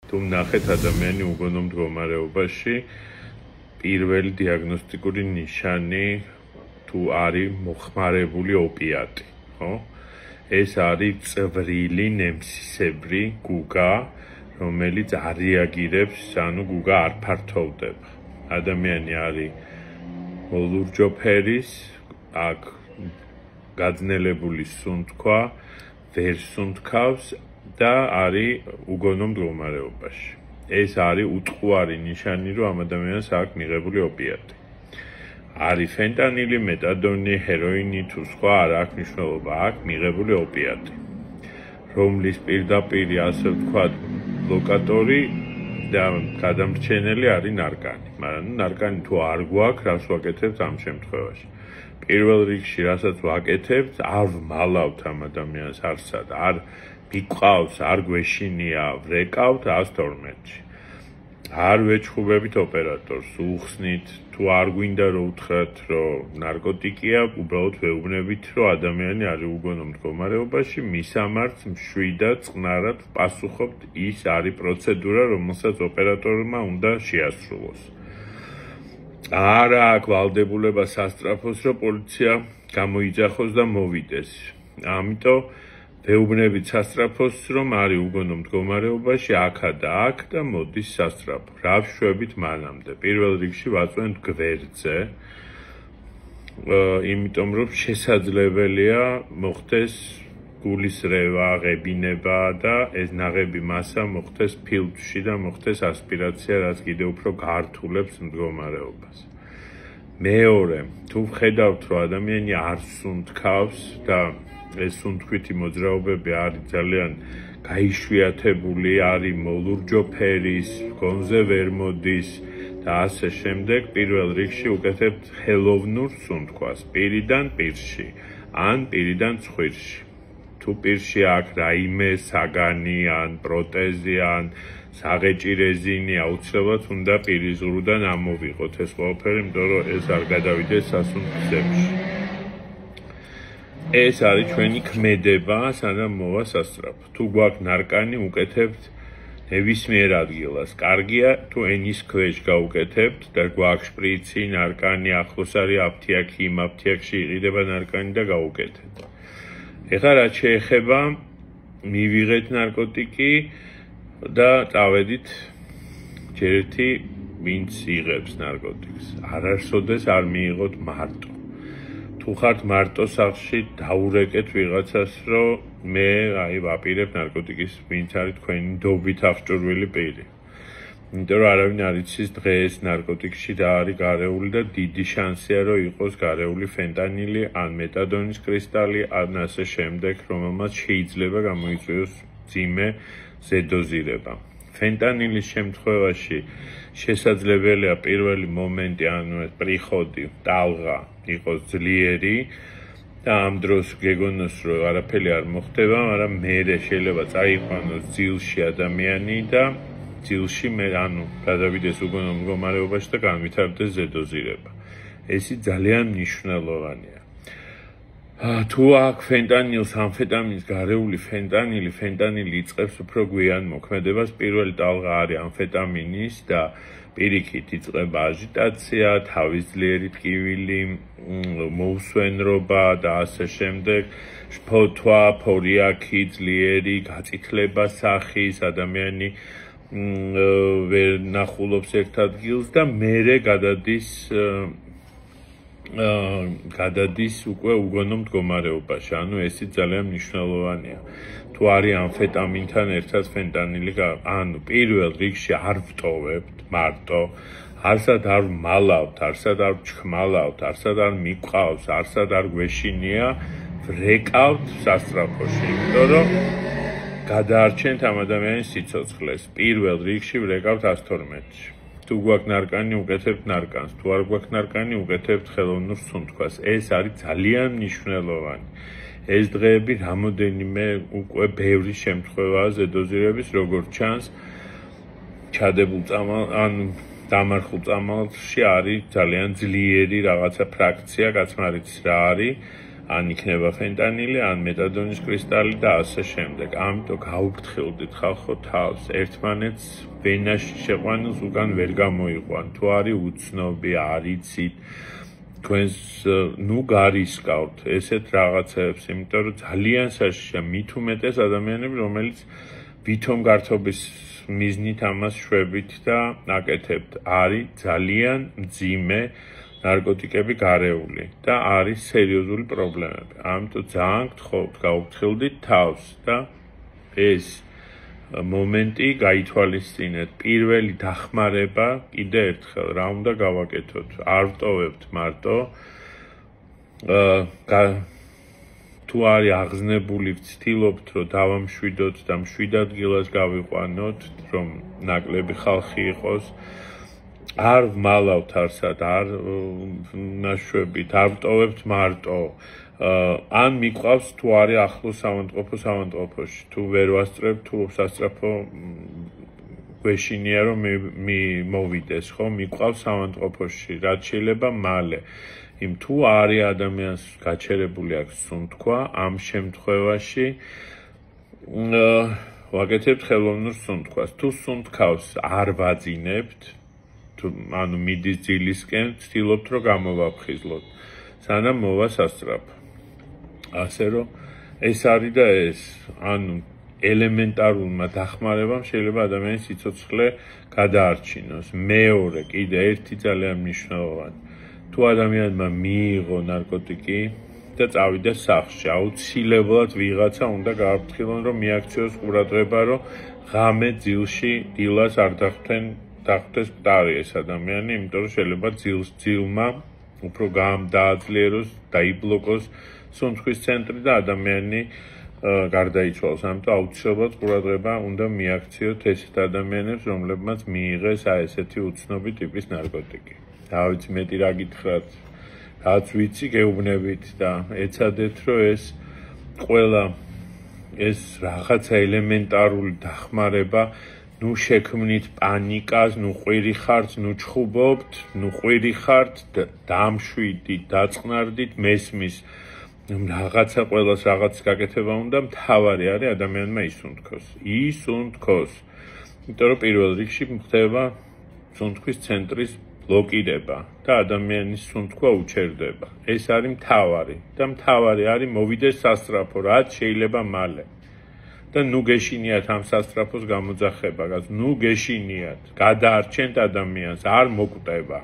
თუ ნახეთ ადამიანი უგონო მდგომარეობაში პირველი დიაგნოსტიკური ნიშანი თუ არის მოხმარებული ოპიატი, ხო? ეს არის წვრილი ნემსისებრი გუგა, რომელიც არ რეაგირებს, ანუ გუგა არ ფართოვდება. ადამიანი არის მოლურჯო ფერის, აქ გაძნელებული სუნთქვა, ვერ სუნთქავს და არის უგონო მდგომარეობაში. ეს არის უტყუარი ნიშანი, რომ ამ ადამიანს აქვს მიღებული ოპიატი. არის ფენტანილი, მეტადონი, ჰეროინი თუ სხვა არ აქვს მნიშვნელობა, აქვს მიღებული ოპიატი. რომლის პირდაპირ ასე ვთქვათ, ლოკატორი და გადამრჩენელი არის ნარკანი. მაგრამ ნარკანი თუ არ გვაქვს, რას ვაკეთებთ ამ შემთხვევაში? პირველ რიგში, რასაც ვაკეთებთ, არ ვმალავთ ამ ადამიანს არსად, არ მიყვავს, არ გვეშინია, ვრეკავთ 112-ში. არ ვეჩხუბებით ოპერატორს, უხსნით, თუ არ გვინდა რომ უთხრათ, რომ ნარკოტიკია, უბრალოდ ვეუბნებით, რომ ადამიანი არის უგონო მდგომარეობაში, მისამართს მშვიდად, წყნარად ვპასუხობთ, ის არის პროცედურა, რომელსაც ოპერატორმა უნდა შეასრულოს. არ აქვს ვალდებულება სასწრაფოს, რომ პოლიცია გამოიძახოს და მოვიდეს. ამიტომ ვეუბნებით სასწრაფოს, რომ არის უგონო მდგომარეობაში, აქა და აქ და მოდის სასწრაფო. რა ვშვებით მანამდე? პირველ რიგში ვაწვენთ გვერდზე, იმიტომ რომ შესაძლებელია მოხდეს გულისრევა, ღებინება და ეს ნაღები მასა მოხდეს ფილტვში და მოხდეს ასპირაცია, რაც კიდევ უფრო გართულებს მდგომარეობას. მეორე, თუ ვხედავთ, რომ ადამიანი არ სუნთქავს და ეს სუნთქვითი მოძრაობები არის ძალიან გაიშვიათებული, არის მოლურჯო ფერის, გონზე ვერ მოდის და ასე შემდეგ, პირველ რიგში უკეთებთ ხელოვნურ სუნთქვას, პირიდან პირში, ან პირიდან ცხვირში. თუ პირში აქვს რაიმე საგანი, ან პროტეზი, ან საღეჭი რეზინი, აუცილებლად უნდა პირიზღრუდან ამოვიღოთ ეს ყველაფერი, იმიტომ რომ ეს არ გადავიდეს სასუნთქისებში. ეს არის ჩვენი ქმედება, სანამ მოვა სასწრაფო. თუ გვაქვს ნარკანი, უკეთებთ ნებისმიერ ადგილას. კარგია, თუ ენის ქვეშ გაუკეთებთ და გვაქვს შპრიცი, ნარკანი, ახლოს არის აფთიაქი, იმ აფთიაქში იყიდება ნარკანი და გაუკეთეთ. ეხლა რაც შეეხება მივიღეთ ნარკოტიკი და წავედით ჯერ ერთი ვინც იღებს ნარკოტიკს. არასოდეს არ მიიღოთ მარტო. თუ ხართ მარტო სახლში, დაურეკეთ ვიღაცას, რომ მე ვაპირებ ნარკოტიკის, ვინც არის თქვენი დობით აღჭურვილი პირი. იმიტომ რომ არავინ არ იცის დღეს ნარკოტიკში რა არის გარეული და დიდი შანსია, რომ იყოს გარეული ფენტანილი, ან მეტადონის კრისტალი, ან ასე შემდეგ, რომელმაც შეიძლება გამოიწვიოს მძიმე ზედოზირება. ფენტანილის შემთხვევაში შესაძლებელია პირველი მომენტი, ანუ პრიხოდი, ტალღა იყოს ძლიერი და ამ დროს გეგონოს, რომ არაფერი არ მოხდება, მაგრამ მერე შეიძლება წაიყვანოს ძილში ადამიანი და ძილში მე ანუ გადავიდეს უგონო მდგომარეობაში და განვითარდეს ზედოზირება. ესი ძალიან მნიშვნელოვანია. თუ აქ ფენტანილს, ამფეტამინს გარეული ფენტანილი იწყებს უფრო გვიან მოქმედებას. პირველი ტალღა არის ამფეტამინის და პირიქით იწყება აჟიტაცია, თავის ძლიერი ტკივილი, მოუსვენრობა და ასე შემდეგ. შფოთვა, ფორიაქი, ძლიერი გაწითლება სახის, ადამიანი ვერ ნახულობს ერთ ადგილს და მერე გადადის უკვე უგონო მდგომარეობაში. ანუ ეს ძალიან მნიშვნელოვანია. თუ არის ამფეტამინთან ერთად ფენტანილი, ანუ პირველ რიგში არ ვტოვებთ მარტო, არსად არ ვმალავთ, არსად არ ვჩხმალავთ, არსად არ მიყვავს, არსად არ გვეშინია, ვრეკავთ სასწრაფოში, იმიტომ რომ გადაარჩენთ ამ ადამიანის სიცოცხლეს. პირველ რიგში ვრეკავთ 112-ში. თუ გვაქვს ნარკანი, უკეთებთ ნარკანს. თუ არ გვაქვს ნარკანი, უკეთებთ ხელოვნურ სუნთქვას. ეს არის ძალიან მნიშვნელოვანი. ეს დღეები რამოდენიმე უკვე ბევრი შემთხვევაა ზედოზირების, როგორც ჩანს, ჩადებულ ან დამარხულ წამალში არის ძალიან ძლიერი რაღაცა ფრაქცია, კაცმარიც რა არის. ან იქნება ფენტანილი, ან მეტადონის კრისტალი და ასე შემდეგ. ამიტომ გაუფრთხილდით ხალხო თავს, ერთმანეთს ვენაში შეყვანილს უკან ვერ გამოიყვან. თუ არის უცნობი, არ იცით, თქვენს ნუ გარისკავთ ესეთ რაღაცებს, იმიტომ რომ ძალიან საშიშია, მით უმეტეს ადამიანები, რომელიც ვითომ გართობის მიზნით ამას შვებით და აკეთებთ, არის ძალიან მძიმე ნარკოტიკები გარეული და არის სერიოზული პრობლემები. ამიტომ ძალიან გთხოვთ, გაუფრთხილდით თავს და ეს მომენტი გაითვალისწინეთ. პირველი დახმარება კიდე ერთხელ რა უნდა გავაკეთოთ? არ ვტოვებთ მარტო თუ არის აღზნებული, ვცდილობთ რომ დავამშვიდოთ და მშვიდ ადგილას გავიყვანოთ, რომ ნაკლები ხალხი იყოს. არ ვმალავთ არსად, არ ნაშვებით, არ ვტოვებთ მარტო. ან მიყვავს თუ არის ახლოს ავადმყოფოში, თუ ვერ ვასწრებ, თუ სასწრაფო გვეშინია რომ მოვიდეს, ხო, მიყვავს ავადმყოფოში, რაც შეიძლება მალე. იმ თუ არის ადამიანს გაჩერებული აქვს სუნთქვა, ამ შემთხვევაში ვაკეთებთ ხელოვნურ სუნთქვას. თუ სუნთქავს არ ვაძინებთ, თუ ანუ მიდის ძილისკენ, ვცდილობთ რომ გამოვაფხიზლოთ, სანამ მოვა სასწრაფო. ასე რომ ეს არის და ეს, ანუ ელემენტარულმა დახმარებამ შეიძლება ადამიანის სიცოცხლე გადაარჩინოს. მეორე, კიდე ერთი ძალიან მნიშვნელოვანი. თუ ადამიანმა მიიღო ნარკოტიკი და წავიდა სახლში, აუცილებლად ვიღაცა უნდა გააფრთხილონ, რომ მიაქციოს ყურადღება, რომ ღამე ძილში დილას არ დახტეს მტარი ეს ადამიანი, იმიტომ რომ შეიძლება ძილმა უფრო დააძლიეროს, დაიბლოკოს სუნთქვის ცენტრი და ადამიანი გარდაიცვალოს. ამიტომ აუცილებლად ყურადღება უნდა მიაქციოთ ესეთ ადამიანებს, რომლებმაც მიიღეს ესეთი უცნობი ტიპის ნარკოტიკი. რა ვიცი, მეტი რა გითხრათ, რაც ვიცი, გეუბნებით და ეცადეთ, რომ ეს ყველა ეს რაღაცა ელემენტარული დახმარება ნუ შექმნით პანიკას, ნუ ყვირი ხართ, ნუ ჩხუბობთ, ნუ ყვირი ხართ, დამშვიდით, დაწყნარდით, მესმის რაღაცა ყველას რაღაც გაკეთება უნდა, მთავარი არის ადამიანმა ისუნთქოს. იმიტომ რომ პირველ რიგში ხდება სუნთქვის ცენტრის ბლოკირება და ადამიანის სუნთქვა უჩერდება. ეს არის მთავარი და მთავარი არის მოვიდეს სასწრაფო, რაც შეიძლება მალე. და ნუ გეშინიათ ამ სასწრაფოს გამოძახება, ნუ გეშინიათ, გადაარჩენთ ადამიანს, არ მოკვდება.